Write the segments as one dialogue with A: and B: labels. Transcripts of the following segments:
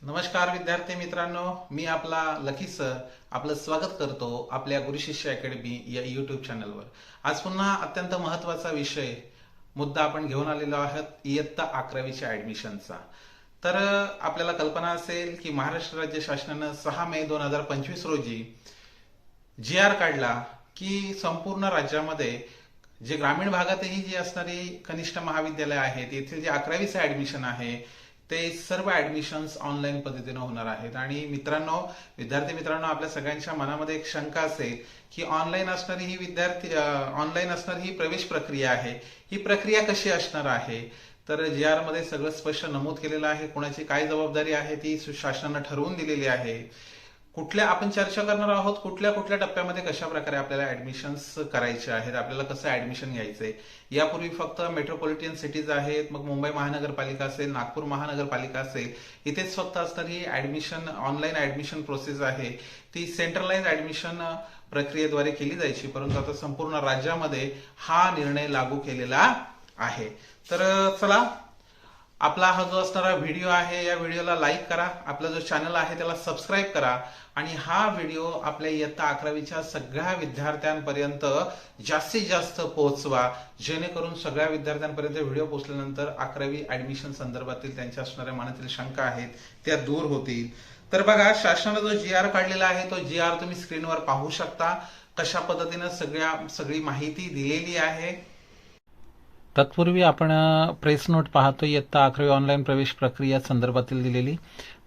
A: नमस्कार विद्यार्थी मित्रांनो, मी आपला लकी सर आपलं स्वागत करतो आपल्या गुरुशिष्य अकॅडमी या यूट्यूब चॅनलवर। आज पुन्हा अत्यंत महत्त्वाचा विषय मुद्दा आपण घेऊन आलेलो आहोत इयत्ता 11वीच्या ऍडमिशनचा। तर आपल्याला कल्पना असेल की महाराष्ट्र राज्य शासनानं 6 मे 2025 रोजी GR काढला की संपूर्ण राज्यामध्ये जे ग्रामीण भागातही जी असणारी कनिष्ठ महाविद्यालय आहेत येथील जे 11वीचं ऍडमिशन आहे ते सर्व ऍडमिशन्स ऑनलाईन पद्धतीने होणार आहेत। आणि विद्यार्थी मित्रांनो, आपल्या सगळ्यांच्या मनामध्ये एक शंका असेल की ऑनलाईन असणारी ही प्रवेश प्रक्रिया आहे, ही प्रक्रिया कशी असणार आहे। तर GR मध्ये सगळं स्पष्ट नमूद केलेलं आहे, कोणाची काय जबाबदारी आहे ती शासनानं ठरवून दिलेली आहे। आपण चर्चा करणार आहोत कुठल्या कुठल्या टप्प्यामध्ये कशा प्रकारे आपल्याला ऍडमिशन्स करायचे आहेत, आपल्याला कसं ऍडमिशन घ्यायचंय। यापूर्वी फक्त मेट्रोपॉलिटन सिटीज आहेत, मग मुंबई महानगरपालिका असेल, नागपूर महानगरपालिका असेल, इथेच फक्त असणारी ऑनलाईन ऍडमिशन प्रोसेस आहे ती सेंट्रलाइज ऍडमिशन प्रक्रियेद्वारे केली जायची, परंतु आता संपूर्ण राज्यामध्ये हा निर्णय लागू केलेला आहे। तर चला, आपला हा जो असणारा व्हिडिओ आहे या व्हिडिओला लाईक करा, आपला जो चॅनल आहे त्याला सबस्क्राईब करा आणि हा व्हिडिओ आपल्या इयत्ता 11वीच्या सगळ्या विद्यार्थ्यांपर्यंत जास्तीत जास्त पोहोचवा, जेणेकरून सगळ्या विद्यार्थ्यांपर्यंत व्हिडिओ पोहोचल्यानंतर 11वी ऍडमिशन संदर्भातील त्यांच्या असणाऱ्या मनातील शंका आहेत त्या दूर होतील। तर बघा, शासनाने जो GR काढलेला आहे तो GR तुम्ही स्क्रीनवर पाहू शकता, कशा पद्धतीने सगळी माहिती दिलेली आहे।
B: तत्पूर्वी आपण प्रेस नोट पाहतो इयत्ता 11वी ऑनलाईन प्रवेश प्रक्रिया संदर्भातील दिलेली।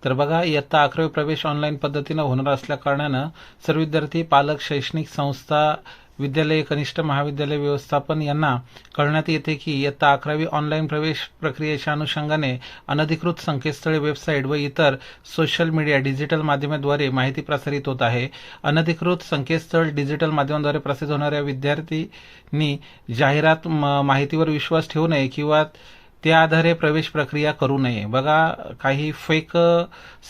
B: तर बघा, इयत्ता 11वी प्रवेश ऑनलाईन पद्धतीनं होणार असल्या कारणानं सर्व विद्यार्थी, पालक, शैक्षणिक संस्था, विद्यालय, कनिष्ठ महाविद्यालय व्यवस्थापन यांना कळण्यात येते की इयत्ता 11वी ऑनलाईन प्रवेश प्रक्रियेच्या अनुषंगाने अनधिकृत संकेतस्थळे, वेबसाईट व इतर सोशल मीडिया डिजिटल माध्यमाद्वारे माहिती प्रसारित होत आहे। अनधिकृत संकेतस्थळ, डिजिटल माध्यमाद्वारे प्रसारित होणाऱ्या विद्यार्थ्यांनी जाहिरात माहितीवर विश्वास ठेवू नये किंवा त्या आधारे प्रवेश प्रक्रिया करू नये। बघा, काही फेक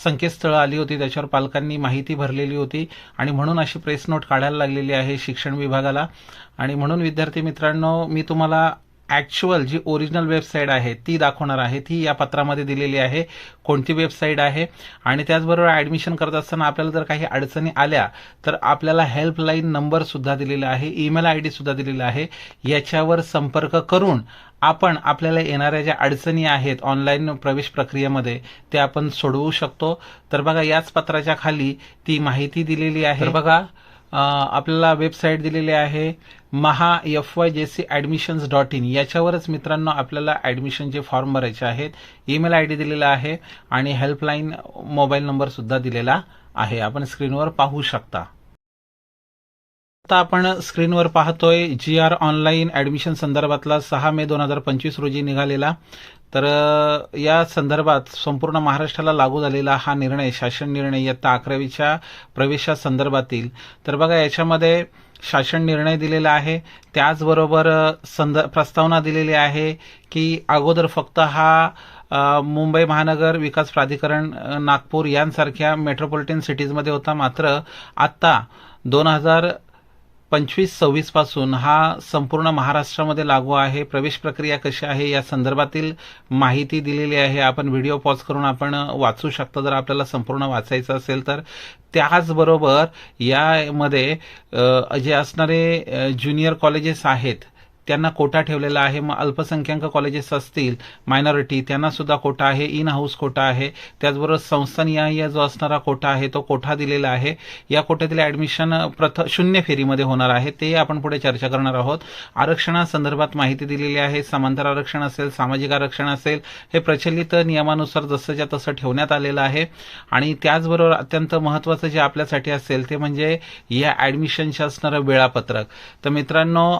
B: संकेतस्थळं आली होती, त्याच्यावर पालकांनी माहिती भरलेली होती आणि म्हणून अशी प्रेस नोट काढायला लागलेली आहे शिक्षण विभागाला। आणि म्हणून विद्यार्थी मित्रांनो, मी तुम्हाला ऍक्च्युअल जी ओरिजिनल वेबसाईट आहे ती दाखवणार आहे, ती या पत्रामध्ये दिलेली आहे, कोणती वेबसाईट आहे। आणि त्याचबरोबर ऍडमिशन करत असताना आपल्याला जर काही अडचणी आल्या तर आपल्याला हेल्पलाईन नंबर सुद्धा दिलेला आहे, ईमेल ID सुद्धा दिलेला आहे, याच्यावर संपर्क करून आपण आपल्याला येणाऱ्या ज्या अडचणी आहेत ऑनलाईन प्रवेश प्रक्रियेमध्ये ते आपण सोडवू शकतो। तर बघा, याच पत्राच्या खाली ती माहिती दिलेली आहे। तर बघा, आपल्याला वेबसाईट दिलेली आहे mahafyjcadmissions.in, याच्यावरच मित्रांनो आपल्याला ऍडमिशनचे फॉर्म भरायचे आहेत। ईमेल ID दिलेला आहे आणि हेल्पलाईन मोबाईल नंबर सुद्धा दिलेला आहे, आपण स्क्रीनवर पाहू शकता। आता आपण स्क्रीनवर पाहतोय GR ऑनलाईन ऍडमिशन संदर्भातला 6 मे 2025 रोजी निघालेला। तर या संदर्भात संपूर्ण महाराष्ट्राला लागू झालेला हा निर्णय, शासन निर्णय इयत्ता 11वीच्या प्रवेशासंदर्भातील। तर बघा, याच्यामध्ये शासन निर्णय दिलेला आहे, त्याचबरोबर प्रस्तावना दिलेली आहे की अगोदर फक्त हा मुंबई महानगर विकास प्राधिकरण, नागपूर यांसारख्या मेट्रोपॉलिटन सिटीजमध्ये होता, मात्र आता 2025-26 पासून हा संपूर्ण महाराष्ट्रामध्ये लागू आहे। प्रवेश प्रक्रिया कशी आहे या संदर्भातील माहिती दिलेली आहे, आपण व्हिडिओ पॉज करून आपण वाचू शकता जर आपल्याला संपूर्ण वाचायचं असेल तर। त्याचबरोबर यामध्ये जे असणारे ज्युनियर कॉलेजेस आहेत त्यांना कोटा ठेवलेला आहे, मग अल्पसंख्याक कॉलेजेस असतील, मायनॉरिटी, त्यांना सुद्धा कोटा आहे, इन हाऊस कोटा आहे, त्याचबरोबर संस्थानिहाय जो असणारा कोटा आहे तो कोटा दिलेला आहे। या कोट्यातील ऍडमिशन शून्य फेरीमध्ये होणार आहे, ते आपण पुढे चर्चा करणार आहोत। आरक्षणासंदर्भात माहिती दिलेली आहे, समांतर आरक्षण असेल, सामाजिक आरक्षण असेल, हे प्रचलित नियमानुसार जसंच्या तसं ठेवण्यात आलेलं आहे। आणि त्याचबरोबर अत्यंत महत्त्वाचं जे आपल्यासाठी असेल ते म्हणजे या ऍडमिशनचे असणारं वेळापत्रक। तर मित्रांनो,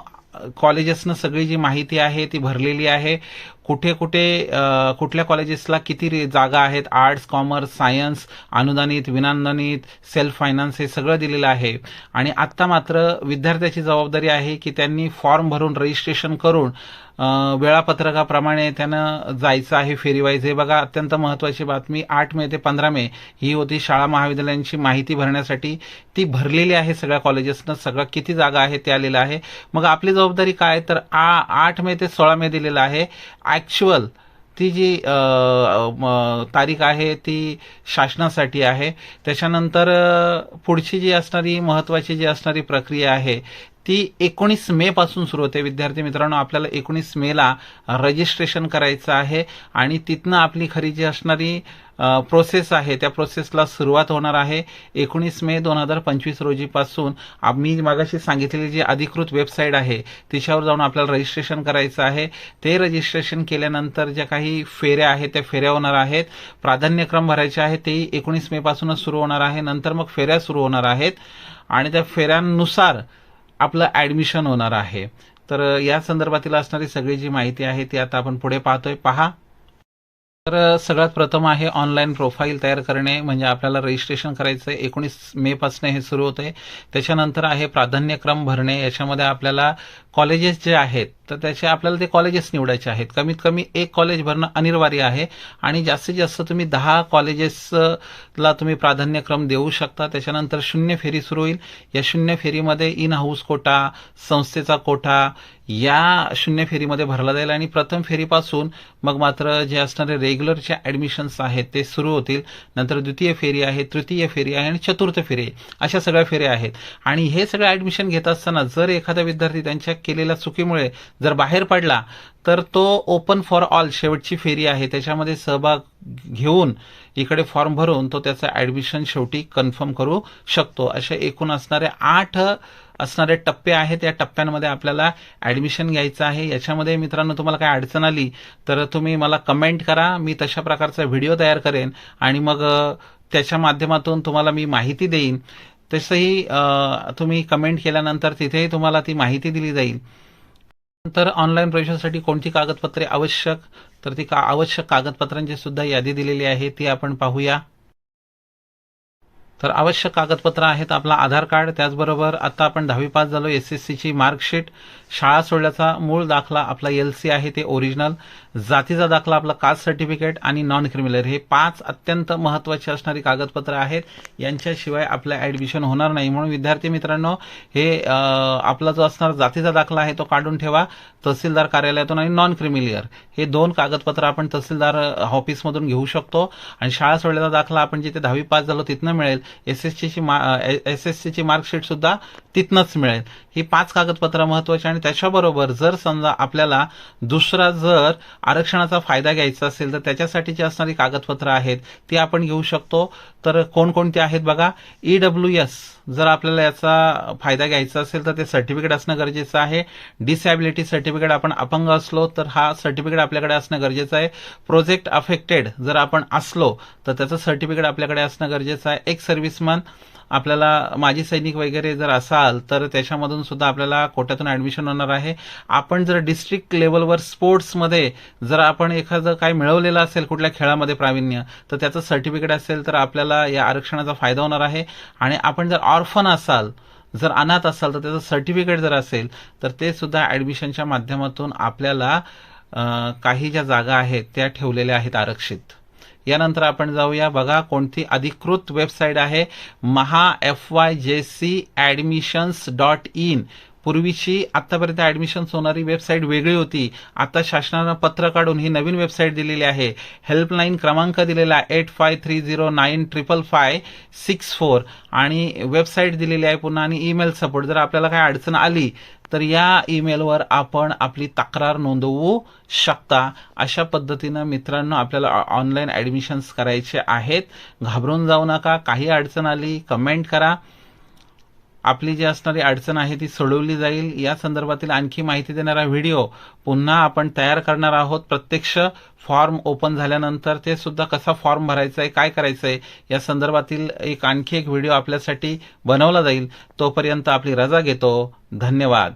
B: कॉलेजेसनं सगळी जी माहिती आहे ती भरलेली आहे, कुठे कुठल्या कॉलेजेसला किती जागा आहेत, आर्ट्स, कॉमर्स, सायन्स, अनुदानित, विनानुदानित, सेल्फ फायनान्स, हे सगळं दिलेलं आहे। आणि आता मात्र विद्यार्थ्याची जबाबदारी आहे की त्यांनी फॉर्म भरून रजिस्ट्रेशन करून वेळापत्रकाप्रमाणे त्यानं जायचं आहे फेरीवाईज। हे बघा, अत्यंत महत्त्वाची बातमी, 8 मे ते 15 मे ही होती शाळा महाविद्यालयांची माहिती भरण्यासाठी, ती भरलेली आहे सगळ्या कॉलेजेसनं, सगळं किती जागा आहे ते आलेलं आहे। मग आपली जबाबदारी काय, तर 8 मे ते 16 मे दिलेलं आहे, ऍक्च्युअल ती जी तारीख आहे ती शासनासाठी आहे. त्याच्यानंतर पुढची जी असणारी महत्त्वाची जी असणारी प्रक्रिया आहे ती 19 मे पासून सुरू होते. विद्यार्थी मित्रांनो, आपल्याला 19 मेला रजिस्ट्रेशन करायचं आहे आणि तिथनं आपली खरी जी असणारी प्रोसेस आहे त्या प्रोसेसला सुरुवात होणार आहे. 19 मे 2025 रोजीपासून आम्ही मागाशी सांगितलेली जी अधिकृत वेबसाईट आहे तिच्यावर जाऊन आपल्याला रजिस्ट्रेशन करायचं आहे. ते रजिस्ट्रेशन केल्यानंतर ज्या काही फेऱ्या आहेत त्या फेऱ्या होणार आहेत. प्राधान्यक्रम भरायचे आहे तेही 19 मे पासूनच सुरू होणार आहे. नंतर मग फेऱ्या सुरू होणार आहेत आणि त्या फेऱ्यांनुसार आपलं ऍडमिशन होणार आहे. तर या संदर्भातील असणारी सगळी जी माहिती आहे ती आता आपण पुढे पाहतोय. पहा, तर सगळ्यात प्रथम आहे ऑनलाईन प्रोफाईल तयार करणे, म्हणजे आपल्याला रजिस्ट्रेशन करायचं आहे. 19 मे पासून हे सुरू होते. त्याच्यानंतर आहे प्राधान्यक्रम भरणे. याच्यामध्ये आपल्याला कॉलेजेस जे आहेत तर त्याचे आपल्याला ते कॉलेजेस निवडायचे आहेत. कमीत कमी एक कॉलेज भरणं अनिवार्य आहे आणि जास्तीत जास्त तुम्ही 10 कॉलेजेसला तुम्ही प्राधान्यक्रम देऊ शकता. त्याच्यानंतर शून्य फेरी सुरू होईल. या शून्य फेरीमध्ये इन हाऊस कोटा, संस्थेचा कोटा या शून्य फेरीमध्ये भरला जाईल आणि प्रथम फेरीपासून मग मात्र जे असणारे रेग्युलरचे ऍडमिशन्स आहेत ते सुरू होतील. नंतर द्वितीय फेरी आहे, तृतीय फेरी आहे आणि चतुर्थ फेरी, अशा सगळ्या फेऱ्या आहेत. आणि हे सगळं ऍडमिशन घेत असताना जर एखादा विद्यार्थी त्यांच्या केलेल्या चुकीमुळे जर बाहेर पडला तर तो ओपन फॉर ऑल शेवटची फेरी आहे त्याच्यामध्ये सहभाग घेऊन इकडे फॉर्म भरून तो त्याचं ऍडमिशन शेवटी कन्फर्म करू शकतो. असे एकूण असणारे 8 असणारे टप्पे आहेत. या टप्प्यांमध्ये आपल्याला ऍडमिशन घ्यायचं आहे. याच्यामध्ये मित्रांनो तुम्हाला काय अडचण आली तर तुम्ही मला कमेंट करा. मी तशा प्रकारचा व्हिडिओ तयार करेन आणि मग त्याच्या माध्यमातून तुम्हाला मी माहिती देईन. तसंही तुम्ही कमेंट केल्यानंतर तिथेही तुम्हाला ती माहिती दिली जाईल. तर ऑनलाईन प्रवेशासाठी कोणती कागदपत्रे आवश्यक, तर ती आवश्यक कागदपत्रांची सुद्धा यादी दिलेली आहे ती आपण पाहूया. तर आवश्यक कागदपत्र आहेत आपला आधार कार्ड, त्याचबरोबर आता आपण 10वी पास झालो, SSCची मार्कशीट, शाळा सोडल्याचा मूळ दाखला आपला LC आहे ते ओरिजिनल, जातीचा दाखला आपला कास्ट सर्टिफिकेट आणि नॉन क्रिमिनल, हे 5 अत्यंत महत्त्वाची असणारी कागदपत्र आहेत. यांच्याशिवाय आपलं ऍडमिशन होणार नाही. म्हणून विद्यार्थी मित्रांनो, हे आपला जो असणार जातीचा दाखला आहे तो काढून ठेवा तहसीलदार कार्यालयातून, आणि नॉन क्रिमिलियर हे 2 कागदपत्र आपण तहसीलदार ऑफिसमधून घेऊ शकतो. आणि शाळा सोडल्याचा दाखला आपण जिथे 10वी पास झालो तिथनं मिळेल. SSCची मार्कशीट सुद्धा तिथनंच मिळेल. ही 5 कागदपत्र महत्वाची. आणि त्याच्याबरोबर जर समजा आपल्याला दुसरा जर आरक्षणाचा फायदा घ्यायचा असेल तर त्याच्यासाठी जी असणारी कागदपत्र आहेत ती आपण घेऊ शकतो. तर कोणकोणती आहेत बघा. EWS जर आपल्याला याचा फायदा घ्यायचा असेल तर ते सर्टिफिकेट असणं गरजेचं आहे. डिसॅबिलिटी सर्टिफिकेट, आपण अपंग असलो तर हा सर्टिफिकेट आपल्याकडे असणं गरजेचं आहे. प्रोजेक्ट अफेक्टेड जर आपण असलो तर त्याचं सर्टिफिकेट आपल्याकडे असणं गरजेचं आहे. एक सर्व्हिसमन, आपल्याला माजी सैनिक वगैरे जर असाल तर त्याच्यामधून सुद्धा आपल्याला कोट्यातून ऍडमिशन होणार आहे. आपण जर डिस्ट्रिक्ट लेवलवर स्पोर्ट्समध्ये जर आपण एखादं काय मिळवलेलं असेल कुठल्या खेळामध्ये प्रावीण्य, तर त्याचं सर्टिफिकेट असेल तर आपल्याला या आरक्षणाचा फायदा होणार आहे. आणि आपण जर ऑर्फन असाल, जर अनाथ असाल तर त्याचं सर्टिफिकेट जर असेल तर ते सुद्धा ऍडमिशनच्या माध्यमातून आपल्याला काही ज्या जागा आहेत त्या ठेवलेल्या आहेत आरक्षित. यानंतर आपण जाऊया बघा कोणती अधिकृत वेबसाईट आहे. MahaFYJCAdmissions.in. पूर्वीची आतापर्यंत ऍडमिशन्स होणारी वेबसाईट वेगळी होती. आता शासनानं पत्र काढून ही नवीन वेबसाईट दिलेली आहे. हेल्पलाईन क्रमांक दिलेला आहे 8530955564 आणि वेबसाईट दिलेली आहे पुन्हा, आणि ईमेल सपोर्ट. जर आपल्याला काय अडचण आली तर या ईमेलवर आपण आपली तक्रार नोंदवू शकता. अशा पद्धतीनं मित्रांनो आपल्याला ऑनलाईन ऍडमिशन्स करायचे आहेत. घाबरून जाऊ नका. काही अडचण आली कमेंट करा. आपली जी असणारी अडचण आहे ती सोडवली जाईल. या संदर्भातील आणखी माहिती देणारा व्हिडिओ पुन्हा आपण तयार करणार आहोत. प्रत्यक्ष फॉर्म ओपन झाल्यानंतर ते सुद्धा कसा फॉर्म भरायचा आहे, काय करायचं आहे या संदर्भातील आणखी एक व्हिडिओ आपल्यासाठी बनवला जाईल. तोपर्यंत आपली रजा घेतो. धन्यवाद.